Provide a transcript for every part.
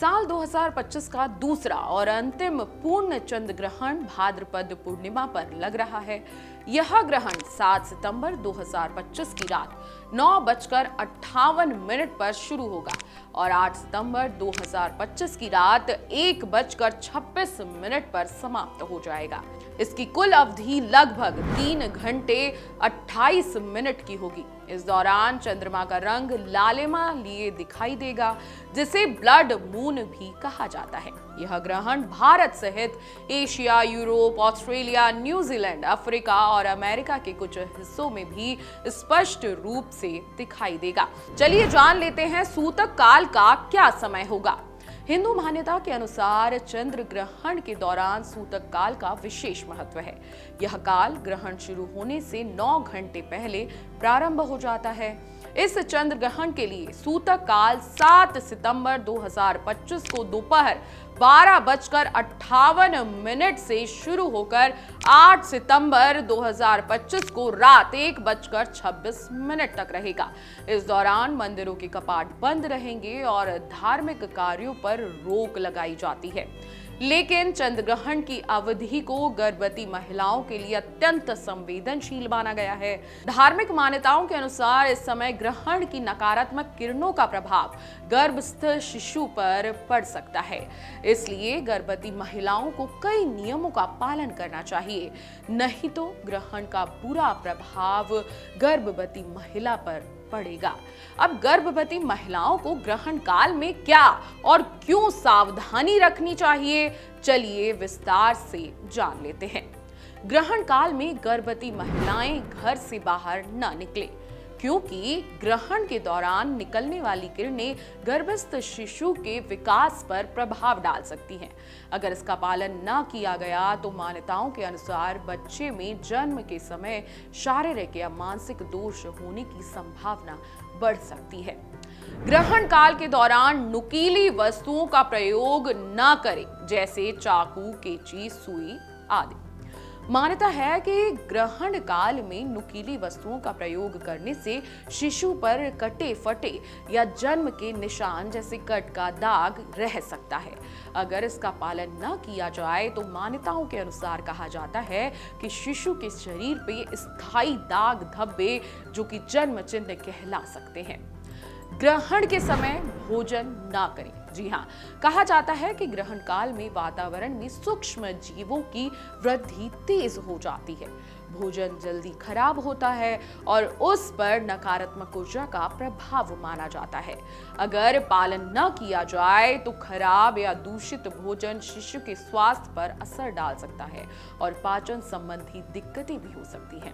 साल 2025 का दूसरा और अंतिम पूर्ण चंद्र ग्रहण भाद्रपद पूर्णिमा पर लग रहा है। यह ग्रहण 7 सितंबर 2025 की रात 9:58 पर शुरू होगा और 8 सितंबर 2025 की रात 1:26 पर समाप्त हो जाएगा। इसकी कुल अवधि लगभग 3 घंटे 28 मिनट की होगी। इस दौरान चंद्रमा का रंग लालिमा लिए दिखाई देगा, जिसे ब्लड मून भी कहा जाता है। यह ग्रहण भारत सहित Asia, Europe, Australia, New Zealand, Africa और अमेरिका के कुछ हिस्सों में भी स्पष्ट रूप से दिखाई देगा। चलिए जान लेते हैं सूतक काल का क्या समय होगा। हिंदू मान्यता के अनुसार चंद्र ग्रहण के दौरान सूतक काल का विशेष महत्व है। यह काल ग्रहण शुरू होने से 9 घंटे पहले प्रारंभ हो जाता है। इस चंद्र ग्रहण के लिए सूतक काल 7 सितंबर 2025 को दोपहर 12:58 से शुरू होकर 8 सितंबर 2025 को रात 1:26 तक रहेगा। इस दौरान मंदिरों के कपाट बंद रहेंगे और धार्मिक कार्यों पर रोक लगाई जाती है। लेकिन चंद्र ग्रहण की अवधि को गर्भवती महिलाओं के लिए अत्यंत संवेदनशील माना गया है। धार्मिक मान्यताओं के अनुसार इस समय ग्रहण की नकारात्मक किरणों का प्रभाव गर्भस्थ शिशु पर पड़ सकता है। इसलिए गर्भवती महिलाओं को कई नियमों का पालन करना चाहिए, नहीं तो ग्रहण का बुरा प्रभाव गर्भवती महिला पर पड़ेगा। अब गर्भवती महिलाओं को ग्रहण काल में क्या और क्यों सावधानी रखनी चाहिए, चलिए विस्तार से जान लेते हैं। ग्रहण काल में गर्भवती महिलाएं घर से बाहर न निकलें, क्योंकि ग्रहण के दौरान निकलने वाली किरणें गर्भस्थ शिशु के विकास पर प्रभाव डाल सकती हैं। अगर इसका पालन न किया गया तो मान्यताओं के अनुसार बच्चे में जन्म के समय शारीरिक या मानसिक दोष होने की संभावना बढ़ सकती है। ग्रहण काल के दौरान नुकीली वस्तुओं का प्रयोग न करें, जैसे चाकू, कैंची, सुई आदि। मान्यता है कि ग्रहण काल में नुकीली वस्तुओं का प्रयोग करने से शिशु पर कटे फटे या जन्म के निशान जैसे कट का दाग रह सकता है। अगर इसका पालन न किया जाए तो मान्यताओं के अनुसार कहा जाता है कि शिशु के शरीर पे स्थायी दाग धब्बे, जो कि जन्म चिन्ह कहला सकते हैं। ग्रहण के समय भोजन ना करें। जी हाँ, कहा जाता है कि ग्रहण काल में वातावरण में सूक्ष्म जीवों की वृद्धि तेज हो जाती है, भोजन जल्दी खराब होता है और उस पर नकारात्मक ऊर्जा का प्रभाव माना जाता है। अगर पालन न किया जाए तो खराब या दूषित भोजन शिशु के स्वास्थ्य पर असर डाल सकता है और पाचन संबंधी दिक्कतें भी हो सकती हैं।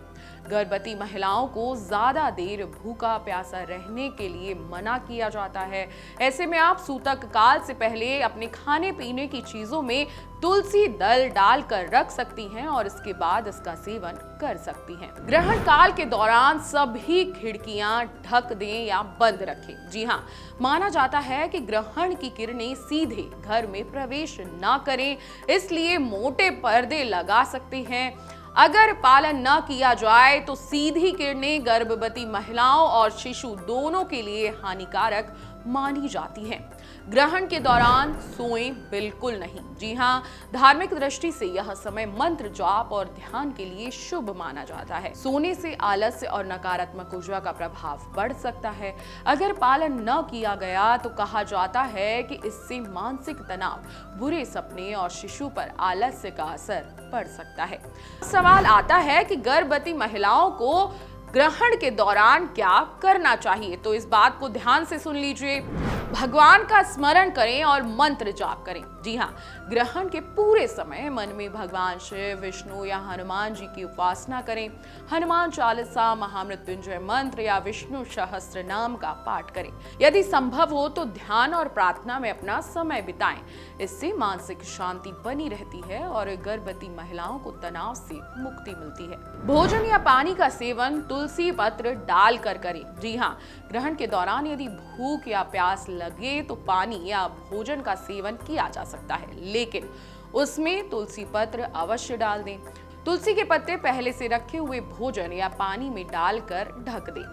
गर्भवती महिलाओं को ज्यादा देर भूखा प्यासा रहने के लिए मना किया जाता है। ऐसे में आप सूतक काल से पहले अपने खाने पीने की चीजों में तुलसी दल डालकर रख सकती हैं और इसके बाद इसका सेवन कर सकती हैं। ग्रहण काल के दौरान सभी खिड़कियां ढक दें या बंद रखें। जी हाँ, माना जाता है कि ग्रहण की किरणें सीधे घर में प्रवेश न करें, इसलिए मोटे पर्दे लगा सकते हैं। अगर पालन न किया जाए तो सीधी किरणें गर्भवती महिलाओं और शिशु दोनों के लिए हानिकारक मानी जाती हैं। ग्रहण के दौरान सोएं बिल्कुल नहीं। जी हाँ, धार्मिक दृष्टि से यह समय मंत्र जाप और ध्यान के लिए शुभ माना जाता है। सोने से आलस्य और नकारात्मक ऊर्जा का प्रभाव बढ़ सकता है। अगर पालन न किया गया तो कहा जाता है कि इससे मानसिक तनाव, बुरे सपने और शिशु पर आलस्य का असर पड़ सकता है। सवाल आता है कि गर्भवती महिलाओं को ग्रहण के दौरान क्या करना चाहिए, तो इस बात को ध्यान से सुन लीजिए। भगवान का स्मरण करें और मंत्र जाप करें। जी हाँ, ग्रहण के पूरे समय मन में भगवान शिव, विष्णु या हनुमान जी की उपासना करें। हनुमान चालीसा, महामृत्युंजय मंत्र या विष्णु सहस्त्र नाम का पाठ करें। यदि संभव हो तो ध्यान और प्रार्थना में अपना समय बिताएं। इससे मानसिक शांति बनी रहती है और गर्भवती महिलाओं को तनाव से मुक्ति मिलती है। भोजन या पानी का सेवन तुलसी पत्र डालकर करें। जी हाँ, ग्रहण के दौरान यदि भूख या प्यास लगे तो पानी या भोजन का सेवन किया जा सकता है, लेकिन उसमें तुलसी पत्र अवश्य डाल दें। तुलसी के पत्ते पहले से रखे हुए भोजन या पानी में डालकर ढक दें।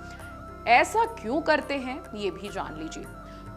ऐसा क्यों करते हैं, ये भी जान लीजिए।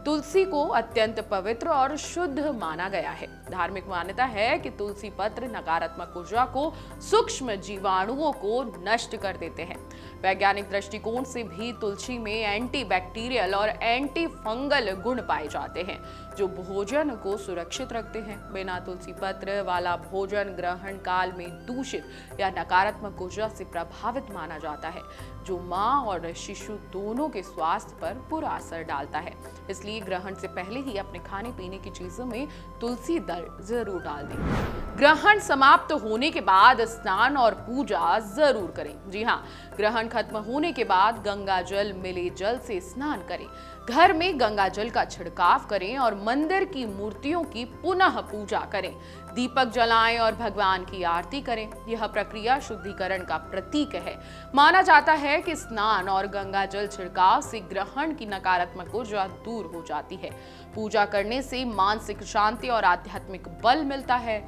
तुलसी को अत्यंत पवित्र और शुद्ध माना गया है। धार्मिक मान्यता है कि तुलसी पत्र नकारात्मक ऊर्जा को, सूक्ष्म जीवाणुओं को नष्ट कर देते हैं। वैज्ञानिक दृष्टिकोण से भी तुलसी में एंटीबैक्टीरियल और एंटी फंगल गुण पाए जाते हैं, जो भोजन को सुरक्षित रखते हैं। बिना तुलसी पत्र वाला भोजन ग्रहण काल में दूषित या नकारात्मक ऊर्जा से प्रभावित माना जाता है, जो मां और शिशु दोनों के स्वास्थ्य पर बुरा असर डालता है। इसलिए ग्रहण से पहले ही अपने खाने पीने की चीजों में तुलसी दल जरूर डाल दें। ग्रहण समाप्त होने के बाद स्नान और पूजा जरूर करें। जी हाँ, ग्रहण खत्म होने के बाद गंगा जल मिले जल से स्नान करें। घर में गंगा जल का छिड़काव करें और मंदिर की मूर्तियों की पुनः पूजा करें। दीपक जलाएं और भगवान की आरती करें। यह प्रक्रिया शुद्धिकरण का प्रतीक है। माना जाता है कि स्नान और गंगा जल छिड़काव से ग्रहण की नकारात्मक ऊर्जा दूर हो जाती है। पूजा करने से मानसिक शांति और आध्यात्मिक बल मिलता है।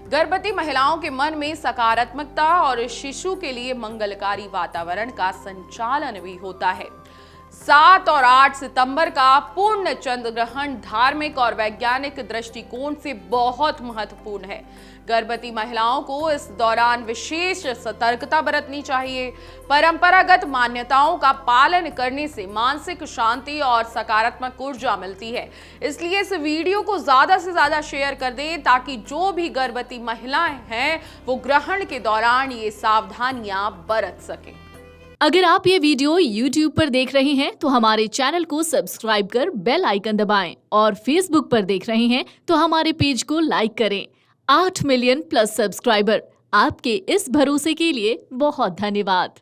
गर्भवती महिलाओं के मन में सकारात्मकता और शिशु के लिए मंगलकारी वातावरण का संचालन भी होता है। 7 और 8 सितंबर का पूर्ण चंद्र ग्रहण धार्मिक और वैज्ञानिक दृष्टिकोण से बहुत महत्वपूर्ण है। गर्भवती महिलाओं को इस दौरान विशेष सतर्कता बरतनी चाहिए। परंपरागत मान्यताओं का पालन करने से मानसिक शांति और सकारात्मक ऊर्जा मिलती है। इसलिए इस वीडियो को ज्यादा से ज्यादा शेयर कर दें, ताकि जो भी गर्भवती महिलाएं हैं वो ग्रहण के दौरान ये सावधानियां बरत सकें। अगर आप ये वीडियो YouTube पर देख रहे हैं तो हमारे चैनल को सब्सक्राइब कर बेल आइकन दबाएं, और Facebook पर देख रहे हैं तो हमारे पेज को लाइक करें। 8 मिलियन प्लस सब्सक्राइबर, आपके इस भरोसे के लिए बहुत धन्यवाद।